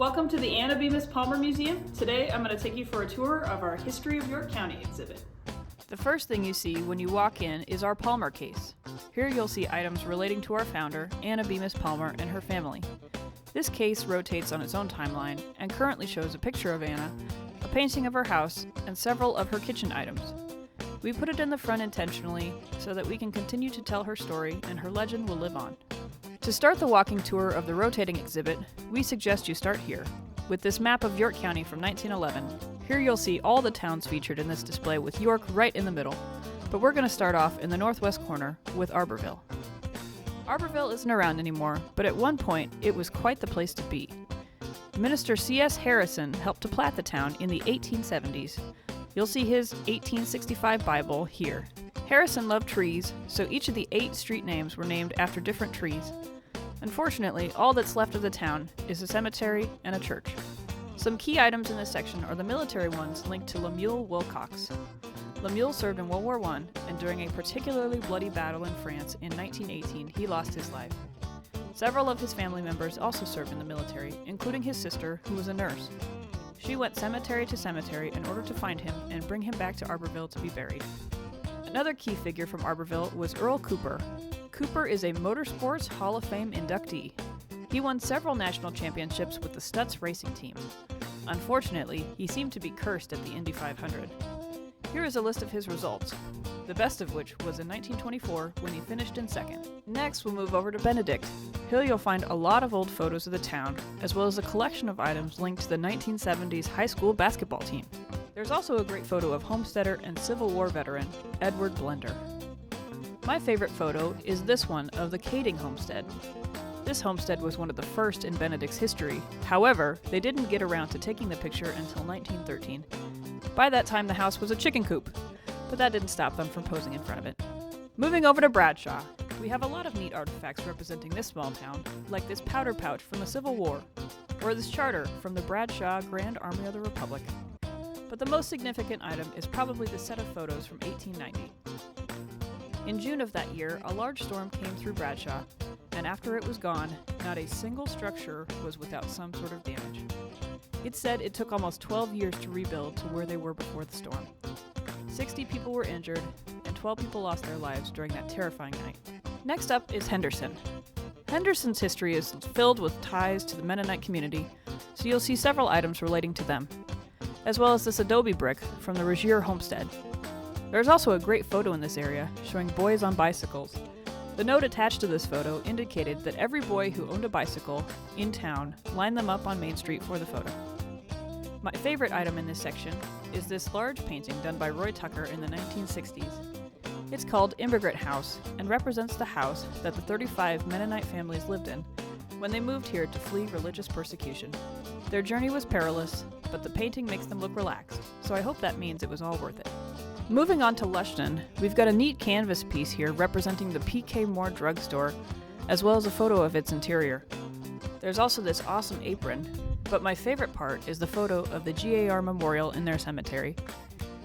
Welcome to the Anna Bemis Palmer Museum. Today I'm going to take you for a tour of our History of York County exhibit. The first thing you see when you walk in is our Palmer case. Here you'll see items relating to our founder, Anna Bemis Palmer, and her family. This case rotates on its own timeline and currently shows a picture of Anna, a painting of her house, and several of her kitchen items. We put it in the front intentionally so that we can continue to tell her story and her legend will live on. To start the walking tour of the rotating exhibit, we suggest you start here, with this map of York County from 1911. Here you'll see all the towns featured in this display with York right in the middle, but we're going to start off in the northwest corner with Arborville. Arborville isn't around anymore, but at one point it was quite the place to be. Minister C.S. Harrison helped to plat the town in the 1870s. You'll see his 1865 Bible here. Harrison loved trees, so each of the 8 street names were named after different trees. Unfortunately, all that's left of the town is a cemetery and a church. Some key items in this section are the military ones linked to Lemuel Wilcox. Lemuel served in World War I, and during a particularly bloody battle in France in 1918, he lost his life. Several of his family members also served in the military, including his sister, who was a nurse. She went cemetery to cemetery in order to find him and bring him back to Arborville to be buried. Another key figure from Arborville was Earl Cooper. Cooper is a Motorsports Hall of Fame inductee. He won several national championships with the Stutz racing team. Unfortunately, he seemed to be cursed at the Indy 500. Here is a list of his results, the best of which was in 1924 when he finished in second. Next, we'll move over to Benedict. Here you'll find a lot of old photos of the town, as well as a collection of items linked to the 1970s high school basketball team. There's also a great photo of homesteader and Civil War veteran, Edward Blender. My favorite photo is this one of the Kading homestead. This homestead was one of the first in Benedict's history. However, they didn't get around to taking the picture until 1913. By that time, the house was a chicken coop, but that didn't stop them from posing in front of it. Moving over to Bradshaw, we have a lot of neat artifacts representing this small town, like this powder pouch from the Civil War, or this charter from the Bradshaw Grand Army of the Republic. But the most significant item is probably the set of photos from 1890. In June of that year, a large storm came through Bradshaw, and after it was gone, not a single structure was without some sort of damage. It's said it took almost 12 years to rebuild to where they were before the storm. 60 people were injured, and 12 people lost their lives during that terrifying night. Next up is Henderson. Henderson's history is filled with ties to the Mennonite community, so you'll see several items relating to them, as well as this adobe brick from the Regier homestead. There's also a great photo in this area showing boys on bicycles. The note attached to this photo indicated that every boy who owned a bicycle in town lined them up on Main Street for the photo. My favorite item in this section is this large painting done by Roy Tucker in the 1960s. It's called Immigrant House and represents the house that the 35 Mennonite families lived in when they moved here to flee religious persecution. Their journey was perilous, but the painting makes them look relaxed, so I hope that means it was all worth it. Moving on to Lushton, we've got a neat canvas piece here representing the P.K. Moore drugstore, as well as a photo of its interior. There's also this awesome apron, but my favorite part is the photo of the GAR Memorial in their cemetery.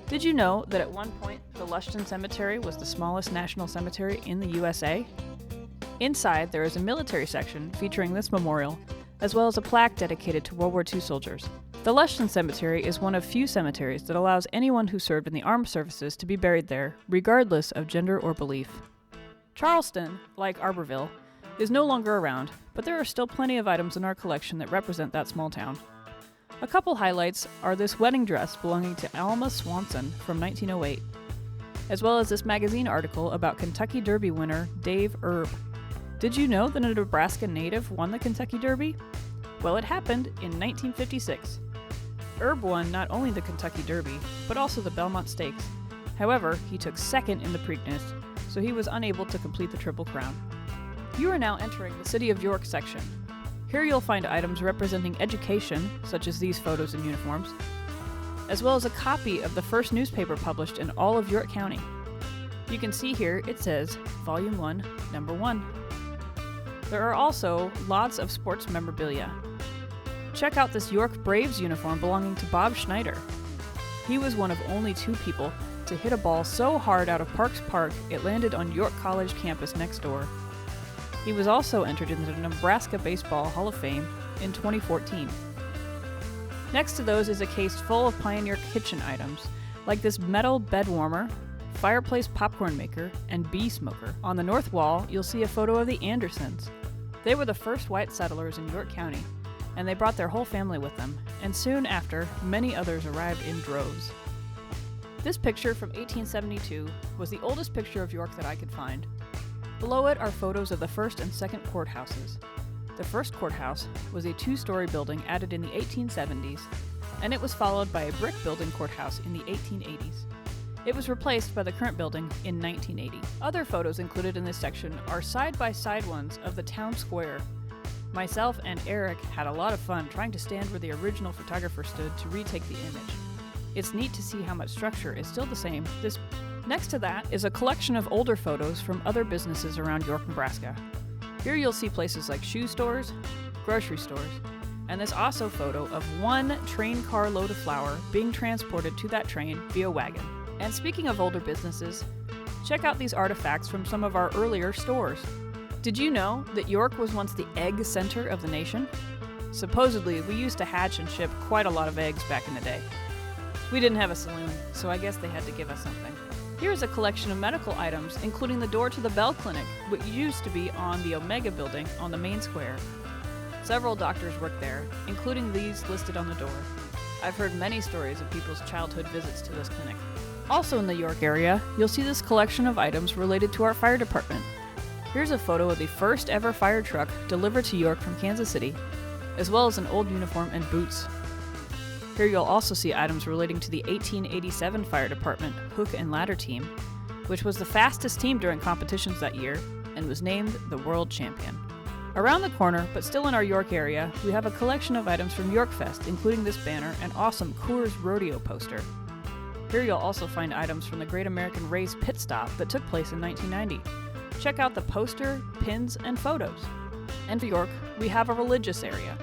Did you know that at one point the Lushton Cemetery was the smallest national cemetery in the USA? Inside, there is a military section featuring this memorial, as well as a plaque dedicated to World War II soldiers. The Lushton Cemetery is one of few cemeteries that allows anyone who served in the armed services to be buried there, regardless of gender or belief. Charleston, like Arborville, is no longer around, but there are still plenty of items in our collection that represent that small town. A couple highlights are this wedding dress belonging to Alma Swanson from 1908, as well as this magazine article about Kentucky Derby winner Dave Erb. Did you know that a Nebraska native won the Kentucky Derby? Well, it happened in 1956. Erb won not only the Kentucky Derby, but also the Belmont Stakes. However, he took second in the Preakness, so he was unable to complete the Triple Crown. You are now entering the City of York section. Here you'll find items representing education, such as these photos and uniforms, as well as a copy of the first newspaper published in all of York County. You can see here it says Volume 1, Number 1. There are also lots of sports memorabilia. Check out this York Braves uniform belonging to Bob Schneider. He was one of only 2 people to hit a ball so hard out of Parks Park it landed on York College campus next door. He was also entered into the Nebraska Baseball Hall of Fame in 2014. Next to those is a case full of pioneer kitchen items, like this metal bed warmer, fireplace popcorn maker, and bee smoker. On the north wall, you'll see a photo of the Andersons. They were the first white settlers in York County, and they brought their whole family with them, and soon after, many others arrived in droves. This picture from 1872 was the oldest picture of York that I could find. Below it are photos of the first and second courthouses. The first courthouse was a 2-story building added in the 1870s, and it was followed by a brick building courthouse in the 1880s. It was replaced by the current building in 1980. Other photos included in this section are side-by-side ones of the town square. Myself and Eric had a lot of fun trying to stand where the original photographer stood to retake the image. It's neat to see how much structure is still the same. Next to that is a collection of older photos from other businesses around York, Nebraska. Here you'll see places like shoe stores, grocery stores, and this also photo of one train car load of flour being transported to that train via wagon. And speaking of older businesses, check out these artifacts from some of our earlier stores. Did you know that York was once the egg center of the nation? Supposedly, we used to hatch and ship quite a lot of eggs back in the day. We didn't have a saloon, so I guess they had to give us something. Here is a collection of medical items, including the door to the Bell Clinic, which used to be on the Omega building on the main square. Several doctors worked there, including these listed on the door. I've heard many stories of people's childhood visits to this clinic. Also in the York area, you'll see this collection of items related to our fire department. Here's a photo of the first ever fire truck delivered to York from Kansas City, as well as an old uniform and boots. Here you'll also see items relating to the 1887 fire department hook and ladder team, which was the fastest team during competitions that year and was named the world champion. Around the corner, but still in our York area, we have a collection of items from Yorkfest, including this banner and awesome Coors Rodeo poster. Here you'll also find items from the Great American Race pit stop that took place in 1990. Check out the poster, pins, and photos. And for York, we have a religious area.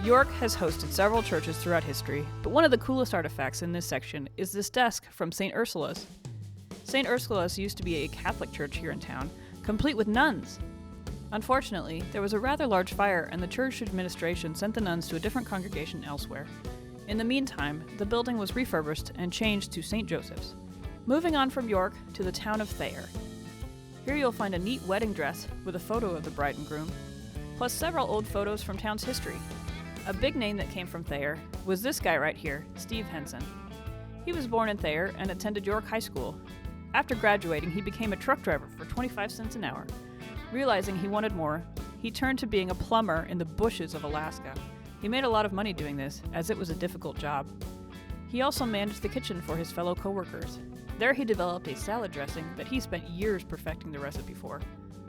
York has hosted several churches throughout history, but one of the coolest artifacts in this section is this desk from St. Ursula's. St. Ursula's used to be a Catholic church here in town, complete with nuns. Unfortunately, there was a rather large fire and the church administration sent the nuns to a different congregation elsewhere. In the meantime, the building was refurbished and changed to St. Joseph's. Moving on from York to the town of Thayer. Here you'll find a neat wedding dress with a photo of the bride and groom, plus several old photos from town's history. A big name that came from Thayer was this guy right here, Steve Henson. He was born in Thayer and attended York High School. After graduating, he became a truck driver for 25 cents an hour. Realizing he wanted more, he turned to being a plumber in the bushes of Alaska. He made a lot of money doing this, as it was a difficult job. He also managed the kitchen for his fellow coworkers. There he developed a salad dressing that he spent years perfecting the recipe for.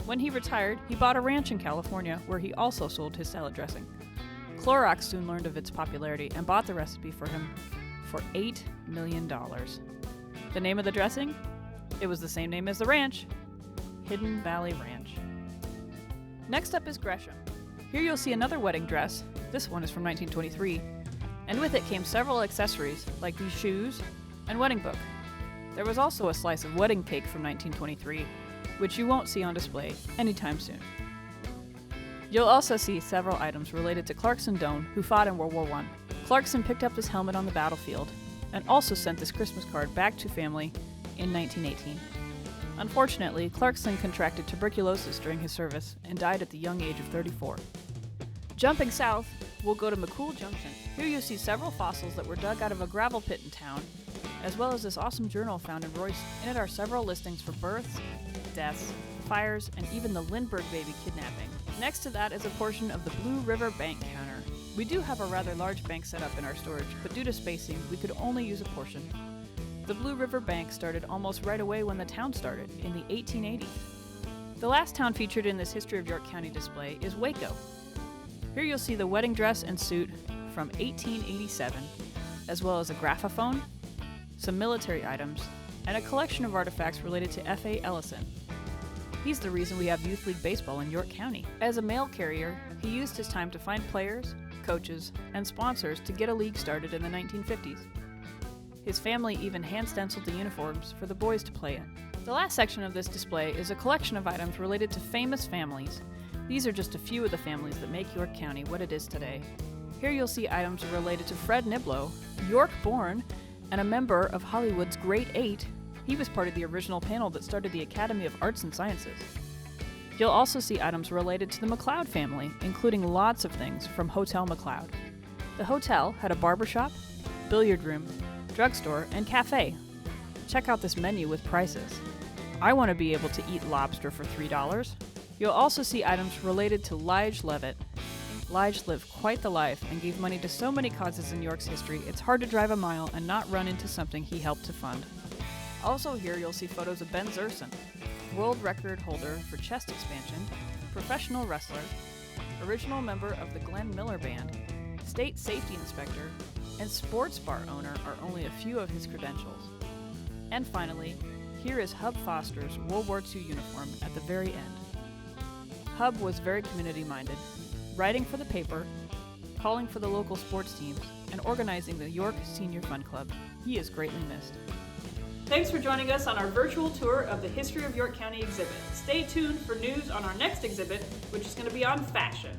When he retired, he bought a ranch in California where he also sold his salad dressing. Clorox soon learned of its popularity and bought the recipe for him for $8 million. The name of the dressing? It was the same name as the ranch, Hidden Valley Ranch. Next up is Gresham. Here you'll see another wedding dress. This one is from 1923, and with it came several accessories like these shoes and wedding book. There was also a slice of wedding cake from 1923, which you won't see on display anytime soon. You'll also see several items related to Clarkson Doane, who fought in World War I. Clarkson picked up his helmet on the battlefield and also sent this Christmas card back to family in 1918. Unfortunately, Clarkson contracted tuberculosis during his service and died at the young age of 34. Jumping south, we'll go to McCool Junction. Here you'll see several fossils that were dug out of a gravel pit in town, as well as this awesome journal found in Royce. In it are several listings for births, deaths, fires, and even the Lindbergh baby kidnapping. Next to that is a portion of the Blue River Bank counter. We do have a rather large bank set up in our storage, but due to spacing, we could only use a portion. The Blue River Bank started almost right away when the town started, in the 1880s. The last town featured in this History of York County display is Waco. Here you'll see the wedding dress and suit from 1887, as well as a graphophone, some military items, and a collection of artifacts related to F.A. Ellison. He's the reason we have Youth League Baseball in York County. As a mail carrier, he used his time to find players, coaches, and sponsors to get a league started in the 1950s. His family even hand-stenciled the uniforms for the boys to play in. The last section of this display is a collection of items related to famous families. These are just a few of the families that make York County what it is today. Here you'll see items related to Fred Niblo, York-born, and a member of Hollywood's Great Eight. He was part of the original panel that started the Academy of Arts and Sciences. You'll also see items related to the McLeod family, including lots of things from Hotel McLeod. The hotel had a barbershop, billiard room, drugstore, and cafe. Check out this menu with prices. I want to be able to eat lobster for $3. You'll also see items related to Lige Levitt. Lige lived quite the life and gave money to so many causes in York's history, it's hard to drive a mile and not run into something he helped to fund. Also here you'll see photos of Ben Zerson, world record holder for chest expansion, professional wrestler, original member of the Glenn Miller Band, state safety inspector, and sports bar owner are only a few of his credentials. And finally, here is Hub Foster's World War II uniform at the very end. Hub was very community-minded, writing for the paper, calling for the local sports teams, and organizing the York Senior Fun Club. He is greatly missed. Thanks for joining us on our virtual tour of the History of York County exhibit. Stay tuned for news on our next exhibit, which is going to be on fashion.